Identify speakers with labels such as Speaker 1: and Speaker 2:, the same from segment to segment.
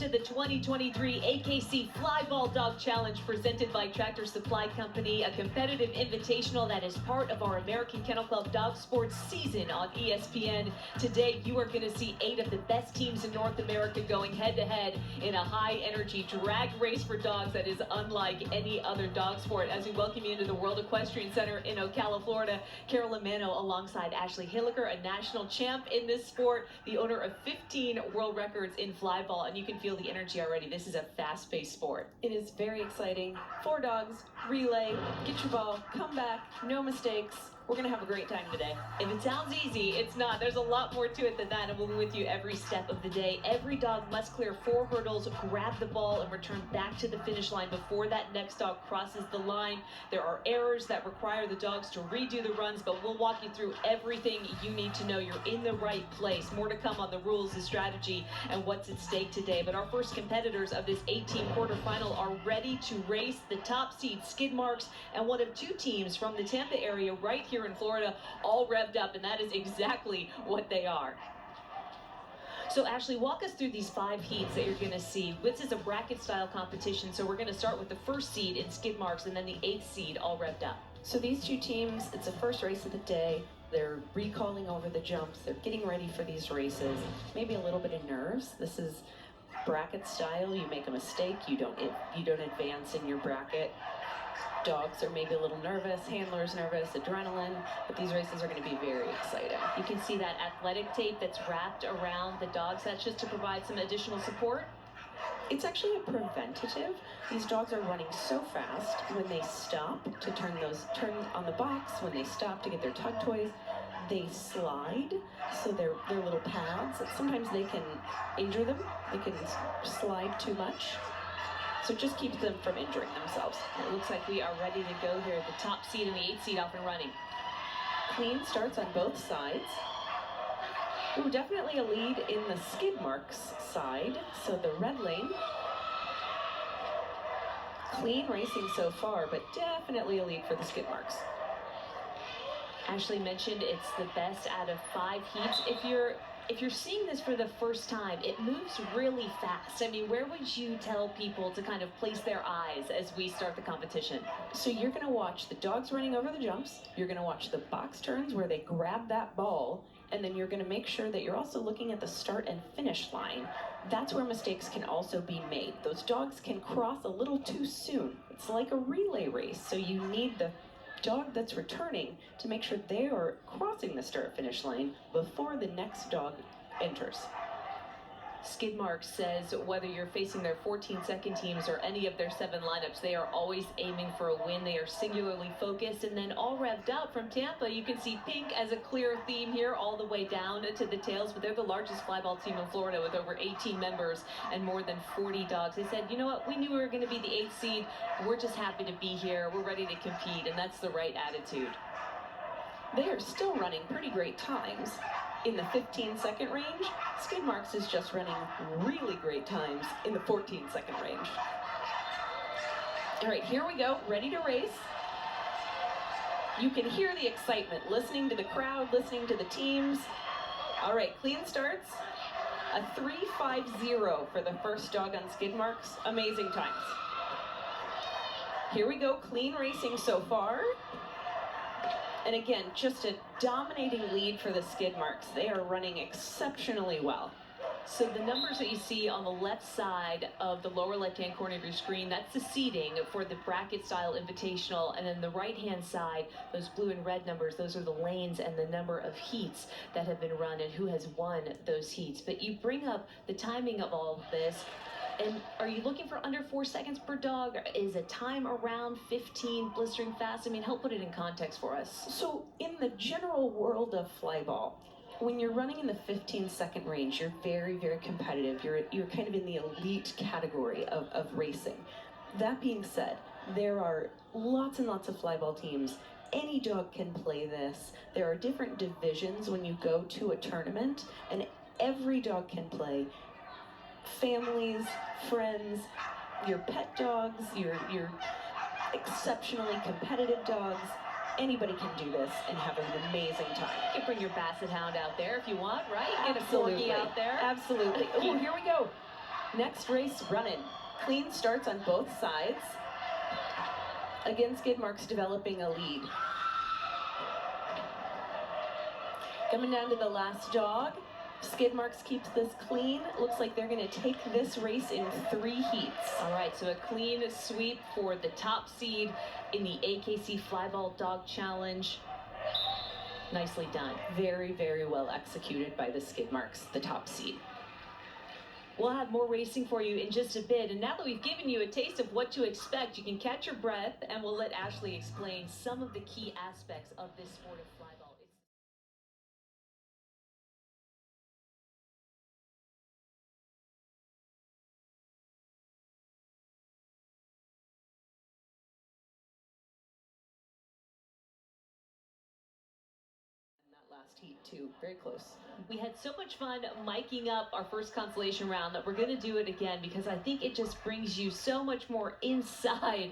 Speaker 1: to the 2023 AKC Flyball Dog Challenge presented by Tractor Supply Company, a competitive invitational that is part of our American Kennel Club Dog Sports season on ESPN. Today, you are going to see 8 of the best teams in North America going head-to-head in a high-energy drag race for dogs that is unlike any other dog sport. As we welcome you into the World Equestrian Center in Ocala, Florida, Carolyn Mano alongside Ashley Hilliker, a national champ in this sport, the owner of 15 world records in flyball, and you can feel the energy already. This is a fast-paced sport.
Speaker 2: It is very exciting. 4 dogs, relay, get your ball, come back, no mistakes. We're going to have a great time today.
Speaker 1: If it sounds easy, it's not. There's a lot more to it than that, and we'll be with you every step of the day. Every dog must clear 4 hurdles, grab the ball, and return back to the finish line before that next dog crosses the line. There are errors that require the dogs to redo the runs, but we'll walk you through everything you need to know. You're in the right place. More to come on the rules, the strategy, and what's at stake today. But our first competitors of this 18 quarterfinal are ready to race. The top seed, Skid Marks, and one of 2 teams from the Tampa area right here in Florida, all revved up, and that is exactly what they are. So Ashley, walk us through these 5 heats that you're going to see. This is a bracket-style competition, so we're going to start with the first seed in Skid Marks and then the 8th seed all revved up.
Speaker 2: So these 2 teams, it's the first race of the day. They're recalling over the jumps. They're getting ready for these races. Maybe a little bit of nerves. This is bracket style. You make a mistake, you don't advance in your bracket. Dogs are maybe a little nervous, handlers nervous, adrenaline, but these races are going to be very exciting.
Speaker 1: You can see that athletic tape that's wrapped around the dogs. That's just to provide some additional support.
Speaker 2: It's actually a preventative. These dogs are running so fast when they stop to turn on the box, when they stop to get their tug toys, they slide, so they're little pads. Sometimes they can injure them. They can slide too much. So it just keeps them from injuring themselves.
Speaker 1: It looks like we are ready to go here. The top seed and the 8th seed off and running.
Speaker 2: Clean starts on both sides. Ooh, definitely a lead in the Skid Marks side. So the red lane. Clean racing so far, but definitely a lead for the Skid Marks.
Speaker 1: Ashley mentioned it's the best out of 5 heats. If you're seeing this for the first time, it moves really fast. I mean, where would you tell people to kind of place their eyes as we start the competition?
Speaker 2: So you're going to watch the dogs running over the jumps. You're going to watch the box turns where they grab that ball. And then you're going to make sure that you're also looking at the start and finish line. That's where mistakes can also be made. Those dogs can cross a little too soon. It's like a relay race, so you need the dog that's returning to make sure they are crossing the start-finish line before the next dog enters.
Speaker 1: Skid Marks says whether you're facing their 14-second teams or any of their 7 lineups, they are always aiming for a win. They are singularly focused. And then all revved up from Tampa, you can see pink as a clear theme here all the way down to the tails. But they're the largest flyball team in Florida with over 18 members and more than 40 dogs. They said, you know what, we knew we were going to be the 8th seed. We're just happy to be here. We're ready to compete, and that's the right attitude.
Speaker 2: They are still running pretty great times. In the 15-second range, Skid Marks is just running really great times in the 14-second range. All right, here we go, ready to race. You can hear the excitement, listening to the crowd, listening to the teams. All right, clean starts. A 3.50 for the first dog on Skid Marks. Amazing times. Here we go, clean racing so far. And again, just a dominating lead for the Skid Marks. They are running exceptionally well.
Speaker 1: So the numbers that you see on the left side of the lower left-hand corner of your screen, that's the seeding for the bracket-style invitational. And then the right-hand side, those blue and red numbers, those are the lanes and the number of heats that have been run and who has won those heats. But you bring up the timing of all of this. And are you looking for under 4 seconds per dog? Is a time around 15 blistering fast? I mean, help put it in context for us.
Speaker 2: So in the general world of flyball, when you're running in the 15-second range, you're very, very competitive. You're kind of in the elite category of racing. That being said, there are lots and lots of flyball teams. Any dog can play this. There are different divisions when you go to a tournament, and every dog can play. Families, friends, your pet dogs, your exceptionally competitive dogs, anybody can do this and have an amazing time.
Speaker 1: You can bring your basset hound out there if you want, right?
Speaker 2: Absolutely.
Speaker 1: Get a corgi out there.
Speaker 2: Absolutely. Oh, here we go. Next race running. Clean starts on both sides. Again, skid marks developing a lead. Coming down to the last dog. Skid marks keeps this clean. Looks like they're going to take this race in 3 heats.
Speaker 1: All right, so a clean sweep for the top seed in the AKC Flyball Dog Challenge. Nicely done.
Speaker 2: Very, very well executed by the skid marks, the top seed.
Speaker 1: We'll have more racing for you in just a bit. And now that we've given you a taste of what to expect, you can catch your breath, and we'll let Ashley explain some of the key aspects of this sport of flyball.
Speaker 2: Last heat too, very close.
Speaker 1: We had so much fun miking up our first consolation round that we're going to do it again because I think it just brings you so much more inside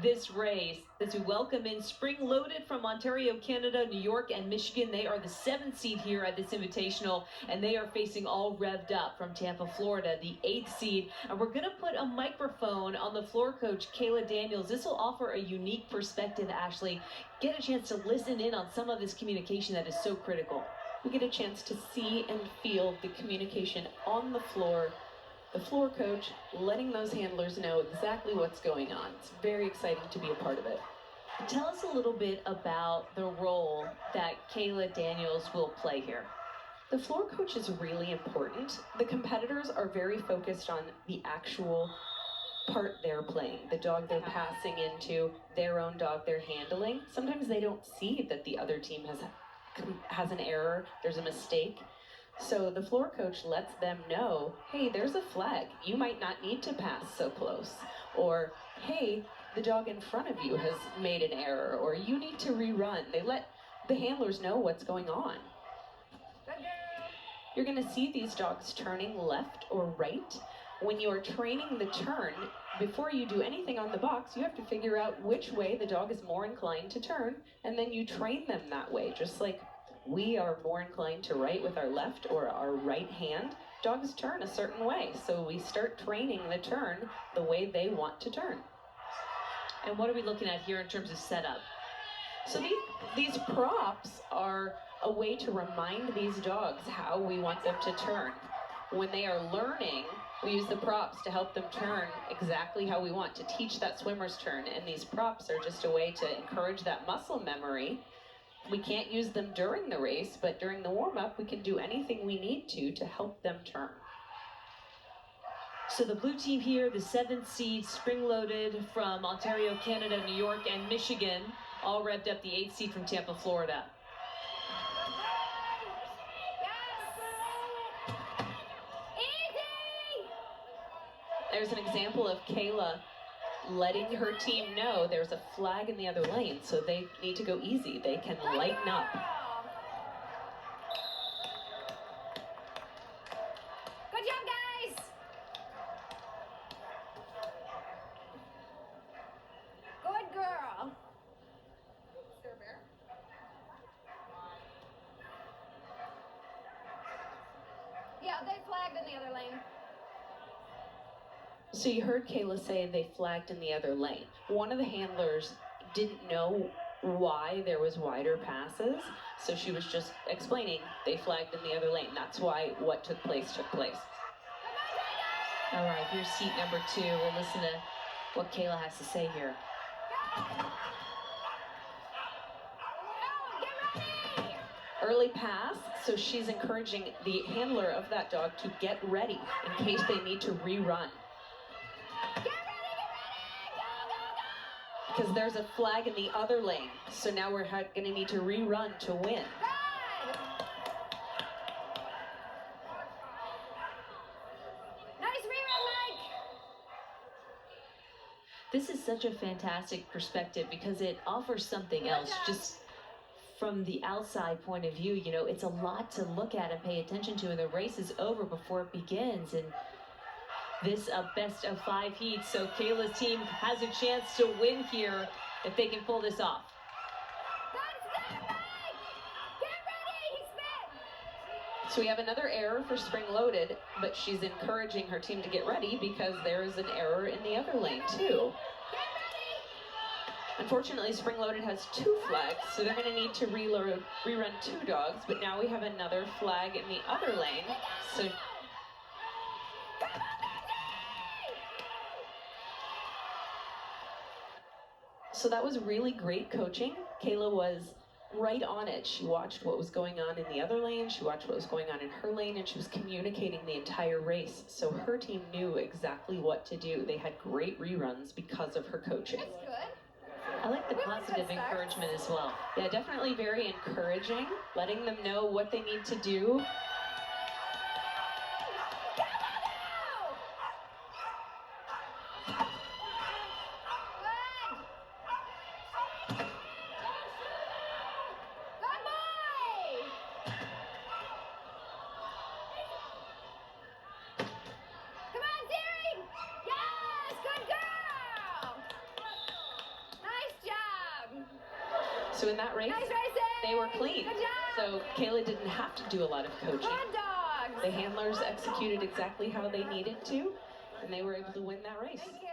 Speaker 1: this race. As we welcome in Spring Loaded from Ontario, Canada, New York, and Michigan. They are the 7th seed here at this Invitational, and they are facing All Revved Up from Tampa, Florida, the 8th seed. And we're going to put a microphone on the floor coach, Kayla Daniels. This will offer a unique perspective, Ashley. Get a chance to listen in on some of this communication that is so critical.
Speaker 2: We get a chance to see and feel the communication on the floor coach letting those handlers know exactly what's going on. It's very exciting to be a part of it.
Speaker 1: Tell us a little bit about the role that Kayla Daniels will play here.
Speaker 2: The floor coach is really important. The competitors are very focused on the actual part they're playing, the dog they're passing into, their own dog they're handling. Sometimes they don't see that the other team has an error, there's a mistake. So the floor coach lets them know, hey, there's a flag. You might not need to pass so close. Or, hey, the dog in front of you has made an error, or you need to rerun. They let the handlers know what's going on. You're going to see these dogs turning left or right. When you are training the turn, before you do anything on the box, you have to figure out which way the dog is more inclined to turn, and then you train them that way, just like we are more inclined to right with our left or our right hand. Dogs turn a certain way, so we start training the turn the way they want to turn.
Speaker 1: And what are we looking at here in terms of setup?
Speaker 2: So these props are a way to remind these dogs how we want them to turn. When they are learning, we use the props to help them turn exactly how we want, to teach that swimmer's turn. And these props are just a way to encourage that muscle memory. We can't use them during the race, but during the warm-up, we can do anything we need to help them turn.
Speaker 1: So the blue team here, the 7th seed, Spring Loaded from Ontario, Canada, New York, and Michigan, all revved up the 8th seed from Tampa, Florida.
Speaker 2: There's an example of Kayla letting her team know there's a flag in the other lane, so they need to go easy. They can lighten up.
Speaker 3: Good job, guys! Good girl. Is there a bear? Yeah, they flagged in the other lane.
Speaker 2: So you heard Kayla say they flagged in the other lane. One of the handlers didn't know why there was wider passes, so she was just explaining they flagged in the other lane. That's why what took place took place.
Speaker 1: All right, here's seat number 2. We'll listen to what Kayla has to say here.
Speaker 2: Early pass, so she's encouraging the handler of that dog to get ready in case they need to rerun. Because there's a flag in the other lane, so now we're going to need to rerun to win.
Speaker 3: Nice rerun, Mike!
Speaker 1: This is such a fantastic perspective because it offers something else. Just from the outside point of view, you know, it's a lot to look at and pay attention to, and the race is over before it begins. And this a best of 5 heats, so Kayla's team has a chance to win here if they can pull this off.
Speaker 2: So we have another error for Spring Loaded, but she's encouraging her team to get ready because there is an error in the other lane too. Unfortunately, Spring Loaded has 2 flags, so they're going to need to rerun 2 dogs, but now we have another flag in the other lane. So that was really great coaching. Kayla was right on it. She watched what was going on in the other lane, she watched what was going on in her lane, and she was communicating the entire race. So her team knew exactly what to do. They had great reruns because of her coaching.
Speaker 3: That's good.
Speaker 1: I like the positive encouragement as well.
Speaker 2: Yeah, definitely very encouraging, letting them know what they need to do. So in that race,
Speaker 3: Nice racing!
Speaker 2: they were clean.
Speaker 3: Good job!
Speaker 2: So Kayla didn't have to do a lot of coaching.
Speaker 3: Good dogs!
Speaker 2: The handlers executed exactly how they needed to, and they were able to win that race.
Speaker 3: Thank you.